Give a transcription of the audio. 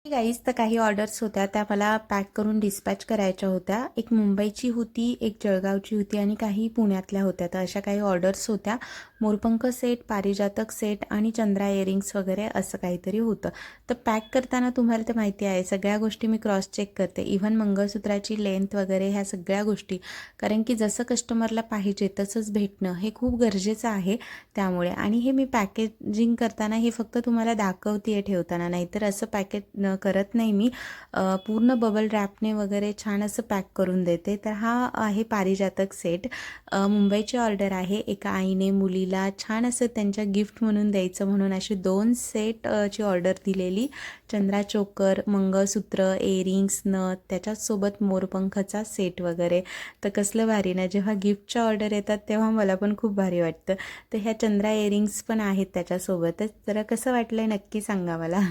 Guys तर काही orders होत्या त्या मला पॅक करून डिस्पॅच करायच्या होत्या. एक मुंबईची होती, एक जळगावची होती आणि काही पुण्यातल्या होत्या. तर अशा काही ऑर्डर्स होत्या. मोरपंख सेट, पारिजातक सेट आणि चंद्रा इयरिंग्स वगैरे असं काहीतरी होतं. तर पॅक करताना तुम्हाला तर माहिती आहे सगळ्या गोष्टी मी क्रॉस चेक करते, इव्हन मंगळसूत्राची लेंथ वगैरे ह्या सगळ्या गोष्टी, कारण की जसं कस्टमरला पाहिजे तसंच भेटणं हे खूप गरजेचं आहे. त्यामुळे आणि हे मी पॅकेजिंग करताना हे फक्त तुम्हाला दाखवते ठेवताना, नाहीतर असं पॅकेज करत नाही मी. पूर्ण बबल रॅपने वगैरे छान असं पॅक करून देते. तर हा आहे पारिजातक सेट. मुंबईची ऑर्डर आहे. एका आईने मुलीला छान असं त्यांच्या गिफ्ट म्हणून द्यायचं म्हणून असे 2 सेट ची ऑर्डर दिलेली. चंद्रा चोकर, मंगळसूत्र, इयरिंग्स, नथ, त्याच्याचसोबत मोरपंखाचा सेट वगैरे. तर कसलं भारी ना, जेव्हा गिफ्टच्या ऑर्डर येतात तेव्हा मला पण खूप भारी वाटतं. तर ह्या चंद्रा इयरिंग्स पण आहेत त्याच्यासोबतच. जरा कसं वाटलं नक्की सांगा मला.